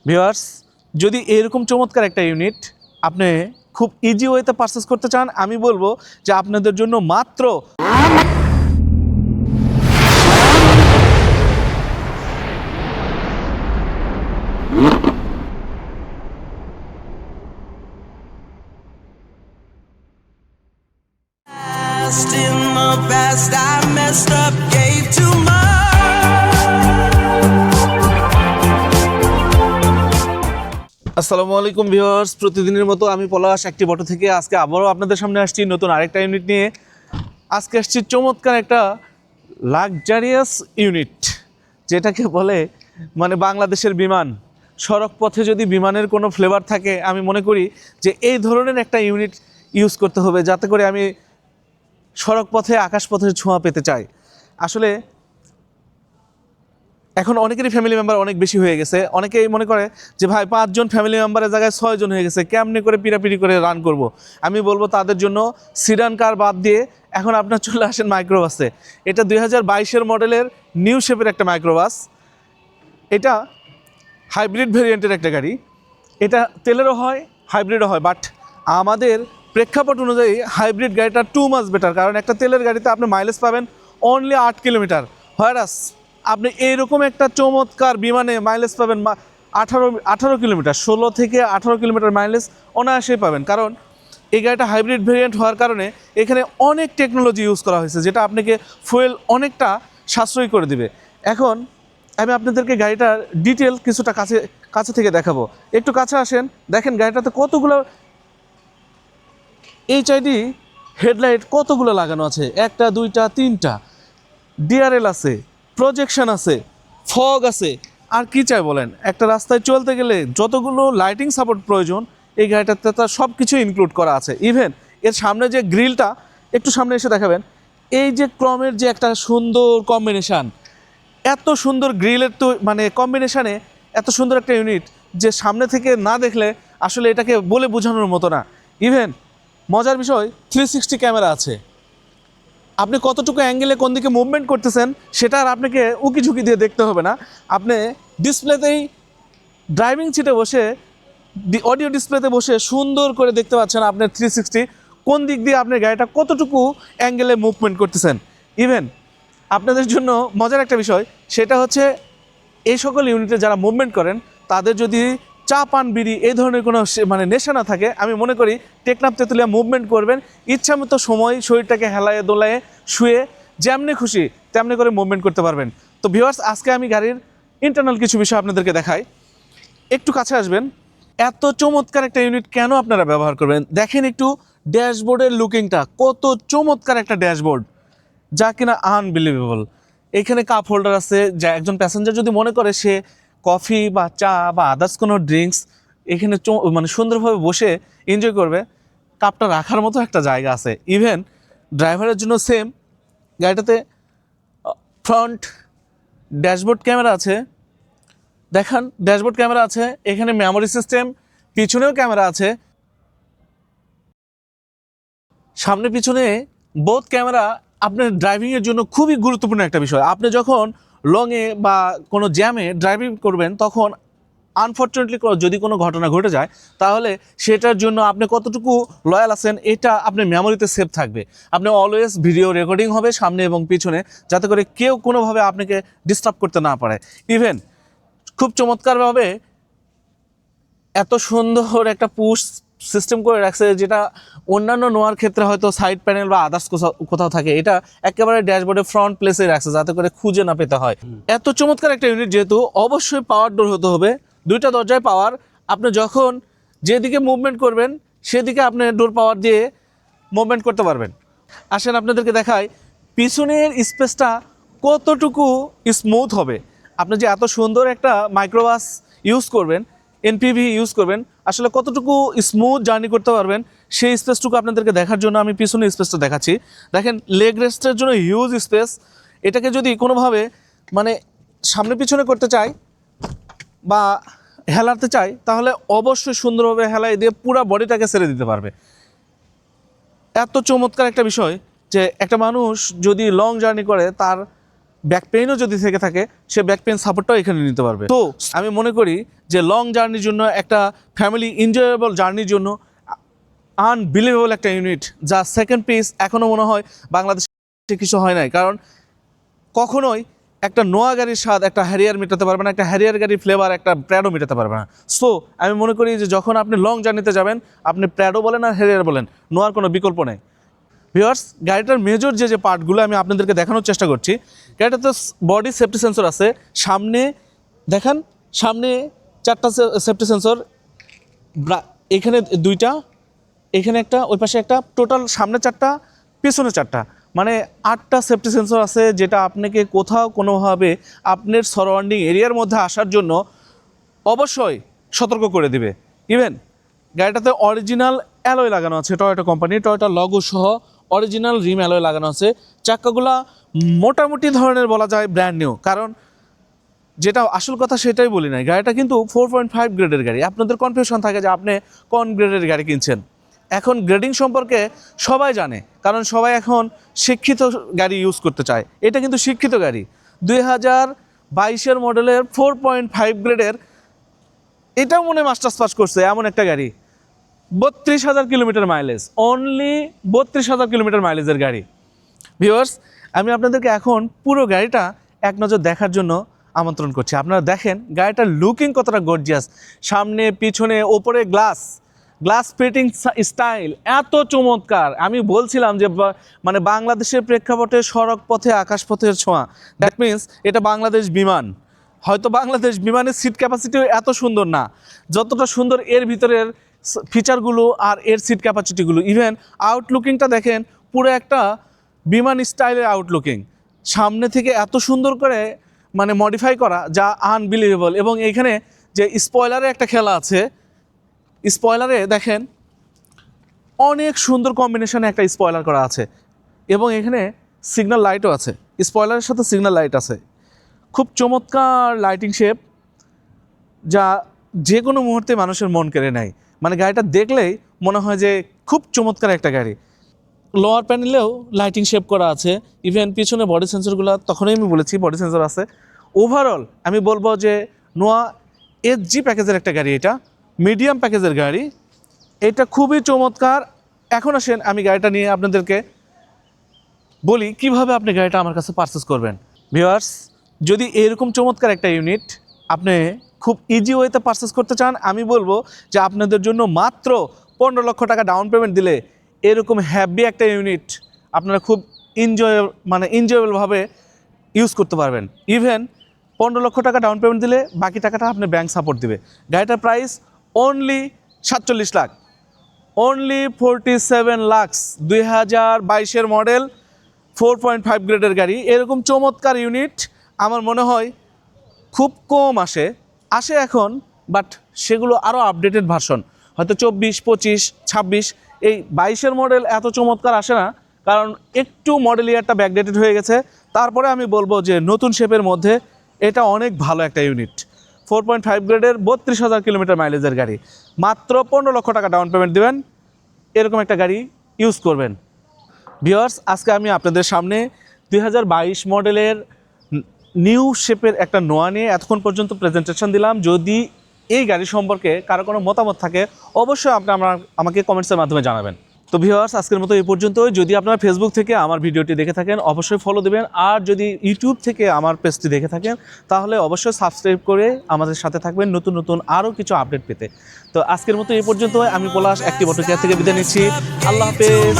Viewers, যদি এরকম চমৎকার একটা ইউনিট আপনি খুব ইজি ওয়েতে পারচেস করতে চান, আমি বলবো যে আপনাদের জন্য মাত্র In the past I messed up, gave too much. আসসালামু আলাইকুম ভিউয়ার্স, প্রতিদিনের মতো আমি পলাশ একটি বটো থেকে আজকে আবারও আপনাদের সামনে আসছি নতুন আরেকটা ইউনিট নিয়ে। আজকে আসছি চমৎকার একটা লাক্সারিয়াস ইউনিট, যেটাকে বলে মানে বাংলাদেশের বিমান। সড়ক পথে যদি বিমানের কোনো ফ্লেভার থাকে, আমি মনে করি যে এই ধরনের একটা ইউনিট ইউজ করতে হবে, যাতে করে আমি সড়ক পথে আকাশ পথের ছোঁয়া পেতে চাই। আসলে এখন অনেকেরই ফ্যামিলি মেম্বার অনেক বেশি হয়ে গেছে। অনেকেই মনে করে যে ভাই 5 জন ফ্যামিলি মেম্বারের জায়গায় 6 জন হয়ে গেছে, কেমনে করে পিড়াপিড়ি করে রান করব। আমি বলবো তাদের জন্য সিডান কার বাদ দিয়ে এখন আপনার চলে আসেন মাইক্রোবাসে। এটা 2022-এর মডেলের নিউ শেপের একটা মাইক্রোবাস। এটা হাইব্রিড ভেরিয়েন্টের একটা গাড়ি। এটা তেলেরও হয়, হাইব্রিডও হয়, বাট আমাদের প্রেক্ষাপট অনুযায়ী হাইব্রিড গাড়িটা 2 মাচ বেটার। কারণ একটা তেলের গাড়িতে আপনি মাইলেজ পাবেন অনলি 8 কিলোমিটার, হয়রাস আপনি এইরকম একটা চমৎকার বিমানে মাইলেজ পাবেন 18 কিলোমিটার, 16 থেকে 18 কিলোমিটার মাইলেজ অনায়াসেই পাবেন। কারণ এই গাড়িটা হাইব্রিড ভেরিয়েন্ট হওয়ার কারণে এখানে অনেক টেকনোলজি ইউজ করা হয়েছে, যেটা আপনাকে ফুয়েল অনেকটা সাশ্রয়ী করে দিবে। এখন আমি আপনাদেরকে গাড়িটার ডিটেল কিছুটা কাছে থেকে দেখাবো। একটু কাছে আসেন, দেখেন গাড়িটাতে কতগুলো এইচআইডি হেডলাইট কতগুলো লাগানো আছে, 1টা 2টা 3টা, ডিআরএল আছে, প্রজেকশন আছে, ফগ আছে। আর কি চাই বলেন, একটা রাস্তায় চলতে গেলে যতগুলো লাইটিং সাপোর্ট প্রয়োজন এই গাড়িটাতে তার সব কিছু ইনক্লুড করা আছে। ইভেন এর সামনে যে গ্রিলটা, একটু সামনে এসে দেখাবেন, এই যে ক্রমের যে একটা সুন্দর কম্বিনেশান, এত সুন্দর গ্রিলের তো মানে কম্বিনেশানে এত সুন্দর একটা ইউনিট যে সামনে থেকে না দেখলে আসলে এটাকে বলে বোঝানোর মতো না। ইভেন মজার বিষয় 360 ক্যামেরা আছে। আপনি কতটুকু অ্যাঙ্গেলে কোন দিকে মুভমেন্ট করতেছেন সেটা আর আপনাকে উকি ঝুঁকি দিয়ে দেখতে হবে না। আপনি ডিসপ্লেতেই ড্রাইভিং সিটে বসে অডিও ডিসপ্লেতে বসে সুন্দর করে দেখতে পাচ্ছেন আপনার 360 কোন দিক দিয়ে আপনার গাড়িটা কতটুকু অ্যাঙ্গেলে মুভমেন্ট করতেছেন। ইভেন আপনাদের জন্য মজার একটা বিষয়, সেটা হচ্ছে এই সকল ইউনিটে যারা মুভমেন্ট করেন তাদের যদি চা পান বিড়ি এই ধরনের কোনো মানে নেশা না থাকে, আমি মনে করি টেকনাফ তেঁতুলিয়া মুভমেন্ট করবেন ইচ্ছামতো সময় শরীরটাকে হেলায়ে দোলায়ে শুয়ে যেমনি খুশি তেমনি করে মুভমেন্ট করতে পারবেন। তো ভিউয়ার্স, আজকে আমি গাড়ির ইন্টারনাল কিছু বিষয় আপনাদেরকে দেখাই। একটু কাছে আসবেন। এত চমৎকার একটা ইউনিট কেন আপনারা ব্যবহার করবেন, দেখেন একটু ড্যাশবোর্ডের লুকিংটা, কত চমৎকার একটা ড্যাশবোর্ড, যা কিনা আনবিলিভেবল। এখানে কাপ হোল্ডার আছে, যা একজন প্যাসেঞ্জার যদি মনে করে সে কফি বা চা বা আদার্স কোনো ড্রিঙ্কস এখানে মানে সুন্দরভাবে বসে এনজয় করবে, কাপটা রাখার মতো একটা জায়গা আছে। ইভেন ড্রাইভারের জন্য সেম, গাড়িটাতে ফ্রন্ট ড্যাশবোর্ড ক্যামেরা আছে, দেখান ড্যাশবোর্ড ক্যামেরা আছে, এখানে মেমোরি সিস্টেম, পিছনেও ক্যামেরা আছে, সামনে পিছনে বোথ ক্যামেরা। আপনার ড্রাইভিংয়ের জন্য খুবই গুরুত্বপূর্ণ একটা বিষয়। আপনি যখন লংয়ে বা কোনো জ্যামে ড্রাইভিং করবেন, তখন আনফর্চুনেটলি যদি কোনো ঘটনা ঘটে যায়, তাহলে সেটার জন্য আপনি কতটুকু লয়াল আছেন এটা আপনার মেমোরিতে সেভ থাকবে। আপনি অলওয়েজ ভিডিও রেকর্ডিং হবে সামনে এবং পিছনে, যাতে করে কেউ কোনোভাবে আপনাকে ডিস্টার্ব করতে না পারে। ইভেন খুব চমৎকারভাবে এত সুন্দর একটা পুশ সিস্টেম করে রাখছে, যেটা অন্যান্য নোয়ার ক্ষেত্রে হয়তো সাইড প্যানেল বা আদার্স কোথাও থাকে, এটা একেবারে ড্যাশবোর্ডে ফ্রন্ট প্লেসে রাখছে যাতে করে খুঁজে না পেতে হয়। এত চমৎকার একটা ইউনিট যেহেতু, অবশ্যই পাওয়ার ডোর হতে হবে, 2টা দরজায় পাওয়ার। আপনি যখন যেদিকে মুভমেন্ট করবেন সেদিকে আপনি ডোর পাওয়ার দিয়ে মুভমেন্ট করতে পারবেন। আসেন আপনাদেরকে দেখাই পিছনের স্পেসটা কতটুকু স্মুথ হবে। আপনি যে এত সুন্দর একটা মাইক্রোবাস ইউজ করবেন, এনপিভি ইউজ করবেন, আসলে কতটুকু স্মুথ জার্নি করতে পারবেন সেই স্পেসটুকু আপনাদেরকে দেখার জন্য আমি পিছনের স্পেসটা দেখাচ্ছি। দেখেন লেগ রেস্টের জন্য হিউজ স্পেস। এটাকে যদি কোনোভাবে মানে সামনে পিছনে করতে চাই বা হেলাতে চাই, তাহলে অবশ্যই সুন্দরভাবে হেলাই দিয়ে পুরো বডিটাকে ছেড়ে দিতে পারবে। এত চমৎকার একটা বিষয় যে একটা মানুষ যদি লং জার্নি করে, তার ব্যাক পেইনও যদি থেকে থাকে সে ব্যাক পেইন সাপোর্টটাও এখানে নিতে পারবে। তো আমি মনে করি যে লং জার্নির জন্য, একটা ফ্যামিলি এনজয়েবল জার্নির জন্য আনবিলিভেবল একটা ইউনিট, যা সেকেন্ড পিস এখনও মনে হয় বাংলাদেশে কিছু হয় নাই। কারণ কখনোই একটা নোয়া গাড়ির স্বাদ একটা হ্যারিয়ার মেটাতে পারবে না, একটা হ্যারিয়ার গাড়ির ফ্লেভার একটা প্র্যাডো মেটাতে পারবে না। সো আমি মনে করি যে যখন আপনি লং জার্নিতে যাবেন, আপনি প্র্যাডো বলেন আর হ্যারিয়ার বলেন, নোয়ার কোনো বিকল্প নেই। ভিউয়ার্স, গাড়িটার মেজর যে পার্টগুলো আমি আপনাদেরকে দেখানোর চেষ্টা করছি। গাড়িটাতে বডি সেফটি সেন্সর আছে, সামনে দেখেন, সামনে 4টা সেফটি সেন্সর, এখানে 2টা, এখানে একটা, ওই পাশে একটা, টোটাল সামনে 4টা, পেছনে 4টা, মানে 8টা সেফটি সেন্সর আছে, যেটা আপনাকে কোথাও কোনোভাবে আপনার সারাউন্ডিং এরিয়ার মধ্যে আসার জন্য অবশ্যই সতর্ক করে দিবে। ইভেন গাড়িটাতে অরিজিনাল অ্যালয় লাগানো আছে, টয়োটা কোম্পানি, টয়োটা লগো সহ অরিজিনাল রিম অ্যালয় লাগানো আছে। চাক্কাগুলা মোটামুটি ধরনের বলা যায় ব্র্যান্ড নিউ, কারণ যেটা আসল কথা সেটাই বলি নাই, গাড়িটা কিন্তু 4.5 গ্রেডের গাড়ি। আপনাদের কনফিউশন থাকে যে আপনি কোন গ্রেডের গাড়ি কিনছেন। এখন গ্রেডিং সম্পর্কে সবাই জানে, কারণ সবাই এখন শিক্ষিত গাড়ি ইউজ করতে চায়। এটা কিন্তু শিক্ষিত গাড়ি, 2022-এর মডেলের 4.5 গ্রেডের, এটাও মনে মাস্টার্স পাস করছে এমন একটা গাড়ি। 32,000 কিলোমিটার মাইলেজ, অনলি 32,000 কিলোমিটার মাইলেজের গাড়ি। ভিউয়ার্স, আমি আপনাদেরকে এখন পুরো গাড়িটা এক নজর দেখার জন্য আমন্ত্রণ করছি। আপনারা দেখেন গাড়িটার লুকিং কতটা গর্জিয়াস, সামনে পিছনে ওপরে গ্লাস ফিটিং স্টাইল এত চমৎকার। আমি বলছিলাম যে মানে বাংলাদেশের প্রেক্ষাপটে সড়ক পথে আকাশপথের ছোঁয়া, দ্যাট মিন্স এটা বাংলাদেশ বিমান। হয়তো বাংলাদেশ বিমানের সিট ক্যাপাসিটিও এত সুন্দর না যতটা সুন্দর এর ভিতরের ফিচারগুলো আর এর সিট ক্যাপাসিটিগুলো। ইভেন আউটলুকিংটা দেখেন, পুরো একটা বিমান স্টাইলের আউটলুকিং, সামনে থেকে এত সুন্দর করে মানে মডিফাই করা, যা আনবিলিভেবল। এবং এইখানে যে স্পয়লারে একটা খেলা আছে, স্পয়লারে দেখেন অনেক সুন্দর কম্বিনেশনে একটা স্পয়লার করা আছে, এবং এখানে সিগন্যাল লাইটও আছে, স্পয়লারের সাথে সিগন্যাল লাইট আছে। খুব চমৎকার লাইটিং শেপ, যা যে কোনো মুহূর্তে মানুষের মন কেড়ে নেয়। মানে গাড়িটা দেখলেই মনে হয় যে খুব চমৎকার একটা গাড়ি। লোয়ার প্যানেলেও লাইটিং শেপ করা আছে, ইভেন পিছনে বডি সেন্সরগুলো তখনই আমি বলেছি বডি সেন্সর আছে। ওভারঅল আমি বলবো যে নোয়া SG প্যাকেজের একটা গাড়ি, এটা মিডিয়াম প্যাকেজের গাড়ি, এটা খুবই চমৎকার। এখন আসেন আমি গাড়িটা নিয়ে আপনাদেরকে বলি কিভাবে আপনি গাড়িটা আমার কাছে পারচেস করবেন। ভিউয়ার্স, যদি এরকম চমৎকার একটা ইউনিট আপনি খুব ইজি ওয়েতে পারচেস করতে চান, আমি বলবো যে আপনাদের জন্য মাত্র 15 লক্ষ টাকা ডাউন পেমেন্ট দিলে এরকম হ্যাভি একটা ইউনিট আপনারা খুব এনজয়েবলভাবে ইউজ করতে পারবেন। ইভেন 15 লক্ষ টাকা ডাউন পেমেন্ট দিলে বাকি টাকাটা আপনি ব্যাংক সাপোর্ট দিবে। গাড়িটার price only 47 lakh, only 47 lakh, 2022-এর মডেল, 4.5 গ্রেডের গাড়ি। এরকম চমৎকার ইউনিট আমার মনে হয় খুব কম আসে এখন, বাট সেগুলো আরও আপডেটেড ভার্সন, হয়তো 24, 25, 26, এই 22-এর মডেল এত চমৎকার আসে না, কারণ একটু মডেল ইয়ারটা ব্যাকডেটেড হয়ে গেছে। তারপরে আমি বলবো যে নতুন শেপের মধ্যে এটা অনেক ভালো একটা ইউনিট। 4.5 গ্রেডের 32,000 কিলোমিটার মাইলেজের গাড়ি, মাত্র 15 লক্ষ টাকা ডাউন পেমেন্ট দেবেন, এরকম একটা গাড়ি ইউজ করবেন। ভিউয়ার্স, আজকে আমি আপনাদের সামনে 2022 মডেলের নিউ শেপের একটা নোয়া নিয়ে এতক্ষণ পর্যন্ত প্রেজেন্টেশন দিলাম। যদি এই গাড়ি সম্পর্কে কারো কোনো মতামত থাকে অবশ্যই আপনি আমাকে কমেন্টসের মাধ্যমে জানাবেন। তো ভিউয়ার্স, আজকের মতো এই পর্যন্তই। যদি আপনারা ফেসবুক থেকে আমার ভিডিওটি দেখে থাকেন অবশ্যই ফলো দেবেন, আর যদি ইউটিউব থেকে আমার পেজটি দেখে থাকেন তাহলে অবশ্যই সাবস্ক্রাইব করে আমাদের সাথে থাকবেন নতুন নতুন আরও কিছু আপডেট পেতে। তো আজকের মতো এই পর্যন্তই। আমি পলাশ অ্যাক্টিভ অটো কেয়ার থেকে বিদায় নিচ্ছি। আল্লাহ হাফেজ।